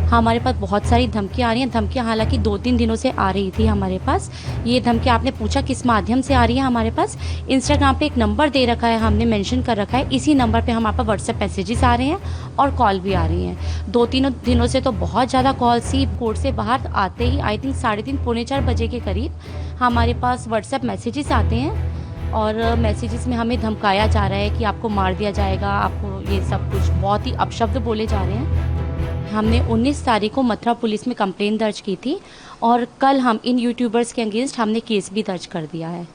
हमारे पास बहुत सारी धमकियाँ आ रही हैं। धमकियाँ हालांकि 2-3 दिनों से आ रही थी हमारे पास। ये धमकियाँ आपने पूछा किस माध्यम से आ रही है हमारे पास। इंस्टाग्राम पे एक नंबर दे रखा है, हमने मेंशन कर रखा है, इसी नंबर पे हमारे पास व्हाट्सएप मैसेजेस आ रहे हैं और कॉल भी आ रही हैं। 2-3 दिनों से तो बहुत ज़्यादा कॉल सी। कोर्ट से बाहर आते ही आई थिंक 3:30 पौने 4 बजे के करीब हमारे पास व्हाट्सएप मैसेजेस आते हैं और मैसेजेस में हमें धमकाया जा रहा है कि आपको मार दिया जाएगा, आपको ये सब कुछ बहुत ही अपशब्द बोले जा रहे हैं। हमने 19 तारीख को मथुरा पुलिस में कंप्लेन दर्ज की थी और कल हम इन यूट्यूबर्स के अगेंस्ट हमने केस भी दर्ज कर दिया है।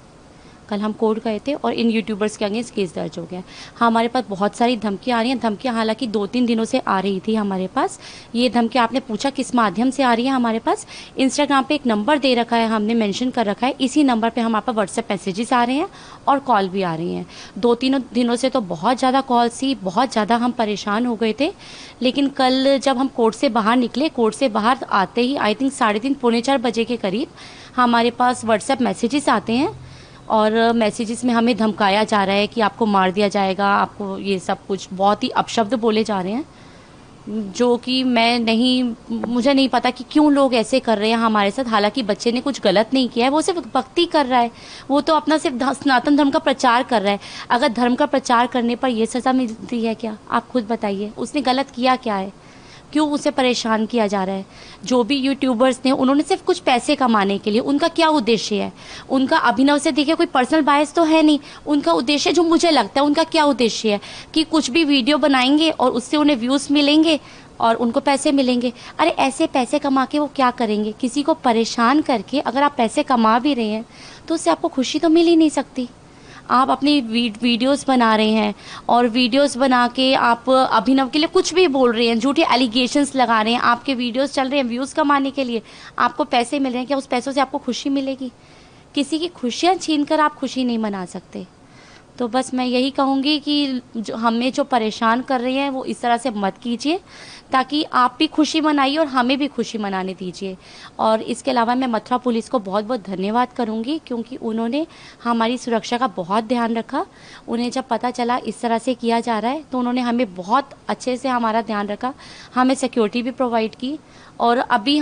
कल हम कोर्ट गए थे और इन यूट्यूबर्स के अगेंस्ट केस दर्ज हो गया। हमारे पास बहुत सारी धमकियाँ आ रही हैं। धमकियाँ हालांकि 2-3 दिनों से आ रही थी हमारे पास। ये धमकियाँ आपने पूछा किस माध्यम से आ रही है हमारे पास। इंस्टाग्राम पे एक नंबर दे रखा है, हमने मेंशन कर रखा है, इसी नंबर पे हमारे पास व्हाट्सएप मैसेजेस आ रहे हैं और कॉल भी आ रही हैं। 2-3 दिनों से तो बहुत ज़्यादा कॉल सी, बहुत ज़्यादा हम परेशान हो गए थे। लेकिन कल जब हम कोर्ट से बाहर निकले, कोर्ट से बाहर आते ही आई थिंक 3:30 पौने 4 बजे के करीब हमारे पास व्हाट्सएप मैसेजेस आते हैं और मैसेजेस में हमें धमकाया जा रहा है कि आपको मार दिया जाएगा, आपको ये सब कुछ बहुत ही अपशब्द बोले जा रहे हैं, जो कि मुझे नहीं पता कि क्यों लोग ऐसे कर रहे हैं हमारे साथ। हालांकि बच्चे ने कुछ गलत नहीं किया है, वो सिर्फ भक्ति कर रहा है, वो तो अपना सिर्फ सनातन धर्म का प्रचार कर रहा है। अगर धर्म का प्रचार करने पर ये सज़ा मिलती है क्या, आप खुद बताइए। उसने गलत किया क्या है, क्यों उसे परेशान किया जा रहा है। जो भी यूट्यूबर्स ने, उन्होंने सिर्फ कुछ पैसे कमाने के लिए, उनका क्या उद्देश्य है, उनका अभिनव से देखिए कोई पर्सनल बायस तो है नहीं। उनका उद्देश्य जो मुझे लगता है, उनका क्या उद्देश्य है कि कुछ भी वीडियो बनाएंगे और उससे उन्हें व्यूज़ मिलेंगे और उनको पैसे मिलेंगे। अरे ऐसे पैसे कमा के वो क्या करेंगे। किसी को परेशान करके अगर आप पैसे कमा भी रहे हैं तो उससे आपको खुशी तो मिल ही नहीं सकती। आप अपनी वीडियोस बना रहे हैं और वीडियोस बना के आप अभिनव के लिए कुछ भी बोल रहे हैं, झूठे एलिगेशंस लगा रहे हैं, आपके वीडियोस चल रहे हैं व्यूज़ कमाने के लिए, आपको पैसे मिल रहे हैं, क्या उस पैसों से आपको खुशी मिलेगी। किसी की खुशियाँ छीन कर आप खुशी नहीं मना सकते। तो बस मैं यही कहूँगी कि हमें जो परेशान कर रहे हैं वो इस तरह से मत कीजिए, ताकि आप भी खुशी मनाइए और हमें भी खुशी मनाने दीजिए। और इसके अलावा मैं मथुरा पुलिस को बहुत बहुत धन्यवाद करूँगी, क्योंकि उन्होंने हमारी सुरक्षा का बहुत ध्यान रखा। उन्हें जब पता चला इस तरह से किया जा रहा है तो उन्होंने हमें बहुत अच्छे से हमारा ध्यान रखा, हमें सिक्योरिटी भी प्रोवाइड की और अभी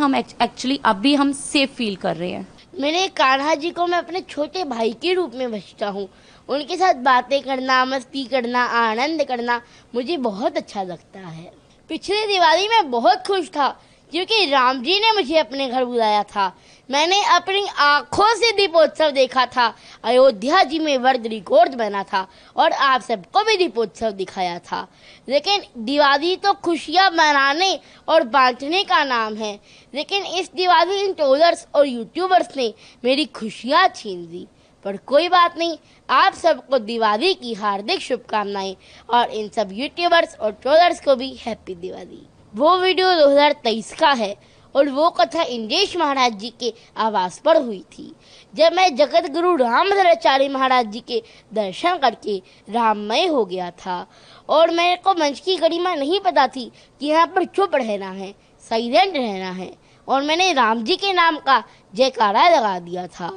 हम सेफ फील कर रहे हैं। मेरे कान्हा जी को मैं अपने छोटे भाई के रूप में बचता हूँ। उनके साथ बातें करना, मस्ती करना, आनंद करना मुझे बहुत अच्छा लगता है। पिछले दिवाली में बहुत खुश था क्योंकि राम जी ने मुझे अपने घर बुलाया था। मैंने अपनी आंखों से दीपोत्सव देखा था। अयोध्या जी में वर्ल्ड रिकॉर्ड बना था और आप सबको भी दीपोत्सव दिखाया था। लेकिन दिवाली तो खुशियां मनाने और बांटने का नाम है, लेकिन इस दिवाली इन ट्रोलर्स और यूट्यूबर्स ने मेरी खुशियां छीन ली। पर कोई बात नहीं, आप सबको दिवाली की हार्दिक शुभकामनाएं और इन सब यूट्यूबर्स और ट्रोलर्स को भी हैप्पी दिवाली। वो वीडियो 2023 का है और वो कथा इंद्रेश महाराज जी के आवास पर हुई थी, जब मैं जगत गुरु रामभद्राचार्य महाराज जी के दर्शन करके राममय हो गया था। और मेरे को मंच की गरिमा नहीं पता थी कि यहाँ पर चुप रहना है, साइलेंट रहना है, और मैंने राम जी के नाम का जयकारा लगा दिया था,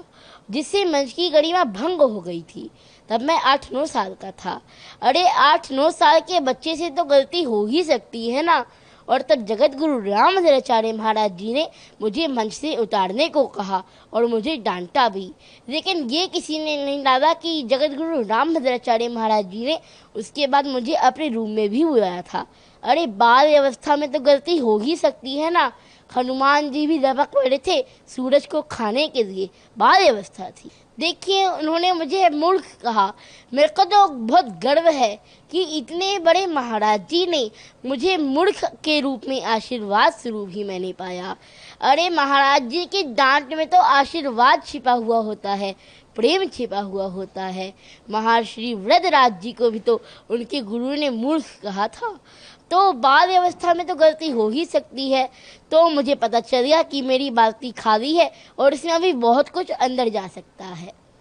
जिससे मंच की गरिमा भंग हो गई थी। तब मैं 8-9 साल का था। अरे 8-9 साल के बच्चे से तो गलती हो ही सकती है ना। और तब जगत गुरु रामभद्राचार्य महाराज जी ने मुझे मंच से उतारने को कहा और मुझे डांटा भी। लेकिन ये किसी ने नहीं डाला कि जगत गुरु रामभद्राचार्य महाराज जी ने उसके बाद मुझे अपने रूम में भी बुलाया था। अरे बाल अवस्था में तो गलती हो ही सकती है ना। हनुमान जी भी लपक पड़े थे सूरज को खाने के लिए, बाल अवस्था थी। देखिए, उन्होंने मुझे मूर्ख कहा। मेरे को तो बहुत गर्व है कि इतने बड़े महाराज जी ने मुझे मूर्ख के रूप में आशीर्वाद स्वरूप ही मैंने पाया। अरे महाराज जी की डांट में तो आशीर्वाद छिपा हुआ होता है, प्रेम छिपा हुआ होता है। महर्षि वृद्धराज जी को भी तो उनके गुरु ने मूर्ख कहा था। तो बाल अवस्था में तो गलती हो ही सकती है। तो मुझे पता चल गया कि मेरी बाल्टी खाली है और इसमें अभी बहुत कुछ अंदर जा सकता है।